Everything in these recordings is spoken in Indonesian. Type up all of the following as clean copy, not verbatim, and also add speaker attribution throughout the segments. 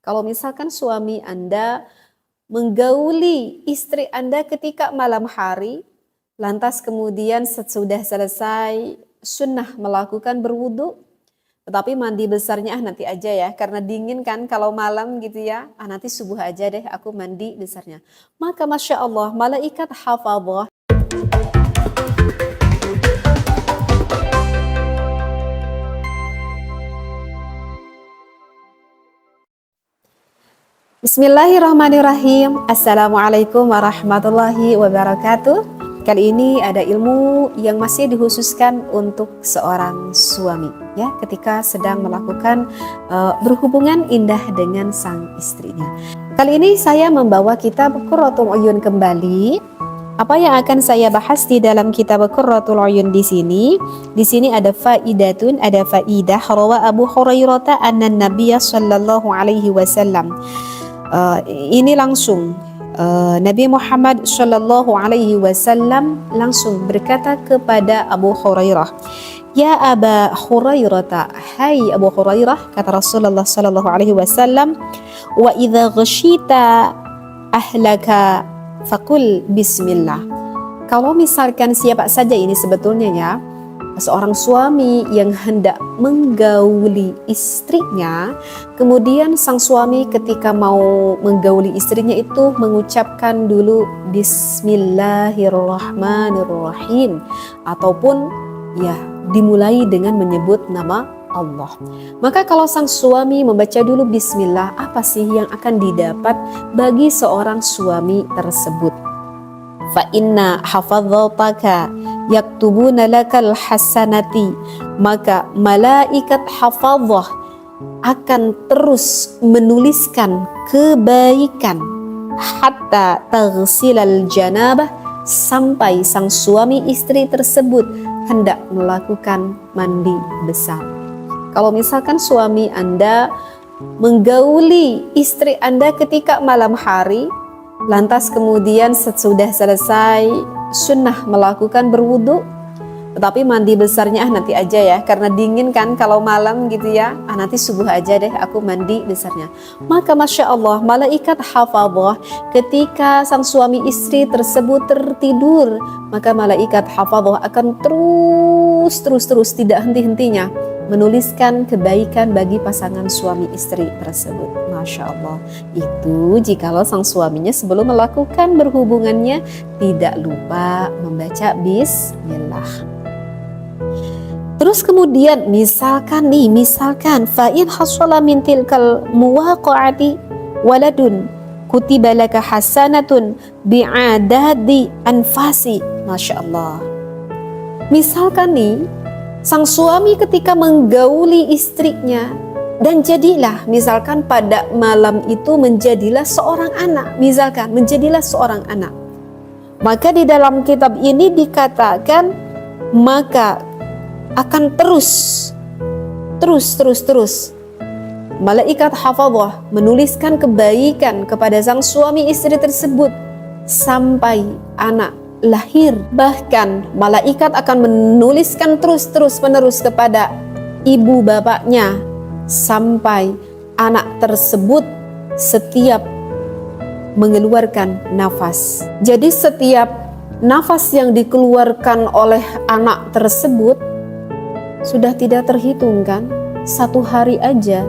Speaker 1: Kalau misalkan suami Anda menggauli istri Anda ketika malam hari, lantas kemudian sesudah selesai sunnah melakukan berwudu, tetapi mandi besarnya nanti aja ya, karena dingin kan kalau malam gitu ya, nanti subuh aja deh aku mandi besarnya. Maka Masya Allah, malaikat hafadhah Bismillahirrahmanirrahim. Assalamualaikum warahmatullahi wabarakatuh. Kali ini ada ilmu yang masih dikhususkan untuk seorang suami ya, ketika sedang melakukan berhubungan indah dengan sang istrinya. Kali ini saya membawa kitab Qurratul Uyun kembali. Apa yang akan saya bahas di dalam kitab Qurratul Uyun di sini? Di sini ada faidatun, ada faidah rawa Abu Hurairah anna Nabiyya sallallahu alaihi wasallam. Ini langsung Nabi Muhammad Shallallahu Alaihi Wasallam langsung berkata kepada Abu Hurairah, Ya Aba Hurairah, hai Abu Hurairah, kata Rasulullah Shallallahu Alaihi Wasallam, wa idza ghashita ahlaka fakul bismillah. Kalau misalkan siapa saja ini sebetulnya ya, seorang suami yang hendak menggauli istrinya, kemudian sang suami ketika mau menggauli istrinya itu mengucapkan dulu Bismillahirrahmanirrahim, ataupun ya dimulai dengan menyebut nama Allah. Maka kalau sang suami membaca dulu Bismillah, apa sih yang akan didapat bagi seorang suami tersebut? Fa inna hafadhataka yaktubuna lakal hasanati, maka malaikat hafadhah akan terus menuliskan kebaikan hatta taghsilal janabah, sampai sang suami istri tersebut hendak melakukan mandi besar. Kalau misalkan suami Anda menggauli istri Anda ketika malam hari, lantas kemudian sesudah selesai sunnah melakukan berwudu, tetapi mandi besarnya nanti aja ya, karena dingin kan kalau malam gitu ya, nanti subuh aja deh aku mandi besarnya. Maka Masya Allah, malaikat hafadhah ketika sang suami istri tersebut tertidur, maka malaikat hafadhah akan terus tidak henti-hentinya menuliskan kebaikan bagi pasangan suami istri tersebut. Masya Allah. Itu jikalau sang suaminya sebelum melakukan berhubungannya tidak lupa membaca Bismillah. Terus kemudian misalkan fa'in hasala min tilkal muwaqa'ati waladun kutiba laka hasanatun bi'adadi anfasi. Masya Allah. Misalkan nih, sang suami ketika menggauli istrinya, dan jadilah misalkan pada malam itu menjadilah seorang anak, maka di dalam kitab ini dikatakan maka akan terus malaikat hafadhah menuliskan kebaikan kepada sang suami istri tersebut sampai anak lahir. Bahkan malaikat akan menuliskan terus-menerus kepada ibu bapaknya sampai anak tersebut setiap mengeluarkan nafas. Jadi setiap nafas yang dikeluarkan oleh anak tersebut sudah tidak terhitung kan? Satu hari aja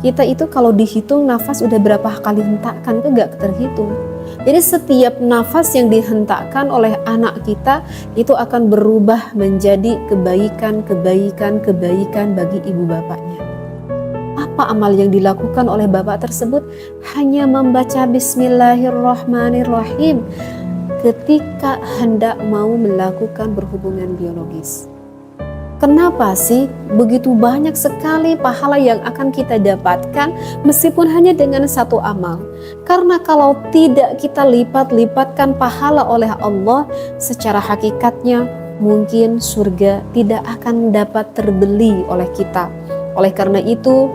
Speaker 1: kita itu kalau dihitung nafas udah berapa kali hentakan itu gak terhitung. Jadi setiap nafas yang dihentakkan oleh anak kita itu akan berubah menjadi kebaikan bagi ibu bapaknya. Apa amal yang dilakukan oleh bapak tersebut? Hanya membaca Bismillahirrahmanirrahim ketika hendak mau melakukan berhubungan biologis. Kenapa sih begitu banyak sekali pahala yang akan kita dapatkan meskipun hanya dengan satu amal? Karena kalau tidak kita lipat-lipatkan pahala oleh Allah, secara hakikatnya mungkin surga tidak akan dapat terbeli oleh kita. Oleh karena itu,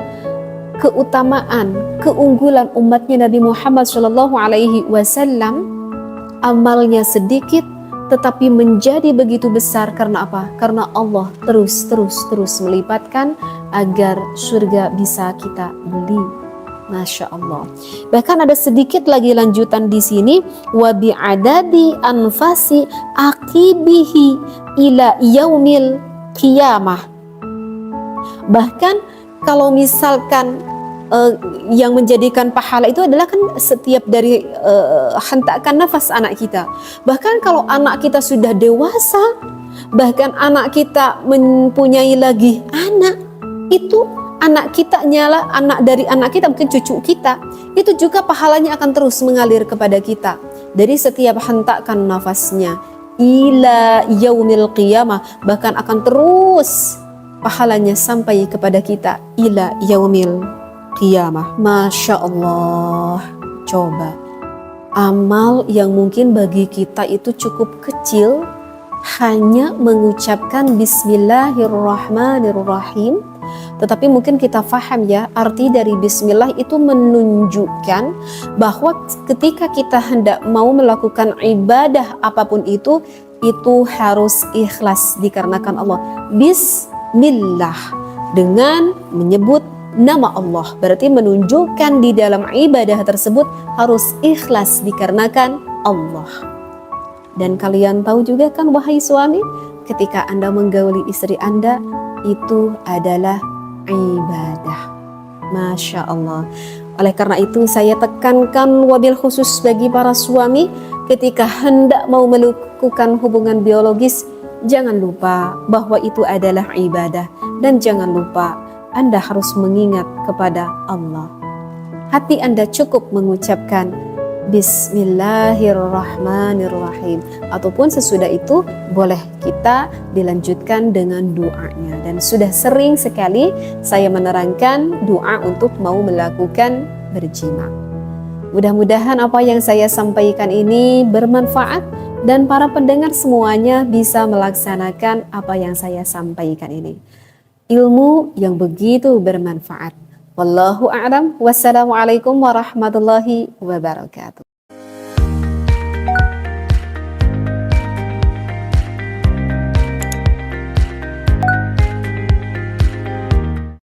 Speaker 1: keunggulan umatnya Nabi Muhammad SAW, amalnya sedikit tetapi menjadi begitu besar. Karena apa? Karena Allah terus melipatkan agar surga bisa kita beli. Masya Allah. Bahkan ada sedikit lagi lanjutan di sini, wa bi'adadi anfasi aqibihi ila yaumil qiyamah. Bahkan kalau misalkan yang menjadikan pahala itu adalah kan setiap dari hentakan nafas anak kita. Bahkan kalau anak kita sudah dewasa, bahkan anak kita mempunyai lagi anak, itu anak kita nyala, anak dari anak kita, mungkin cucu kita, itu juga pahalanya akan terus mengalir kepada kita dari setiap hentakan nafasnya ila yaumil qiyamah, bahkan akan terus pahalanya sampai kepada kita ila yaumil qiyamah. Masya Allah. Coba amal yang mungkin bagi kita itu cukup kecil, hanya mengucapkan bismillahirrahmanirrahim, tetapi mungkin kita faham ya, arti dari bismillah itu menunjukkan bahwa ketika kita hendak mau melakukan ibadah apapun itu harus ikhlas dikarenakan Allah. Bismillah, dengan menyebut nama Allah, berarti menunjukkan di dalam ibadah tersebut harus ikhlas dikarenakan Allah. Dan kalian tahu juga kan wahai suami, ketika Anda menggauli istri Anda, itu adalah ibadah. Masya Allah. Oleh karena itu saya tekankan wabil khusus bagi para suami, ketika hendak mau melakukan hubungan biologis, jangan lupa bahwa itu adalah ibadah. Dan jangan lupa Anda harus mengingat kepada Allah. Hati Anda cukup mengucapkan Bismillahirrahmanirrahim, ataupun sesudah itu boleh kita dilanjutkan dengan doanya. Dan sudah sering sekali saya menerangkan doa untuk mau melakukan berjima. Mudah-mudahan apa yang saya sampaikan ini bermanfaat dan para pendengar semuanya bisa melaksanakan apa yang saya sampaikan ini. Ilmu yang begitu bermanfaat. Wallahu a'lam. Wassalamualaikum warahmatullahi wabarakatuh.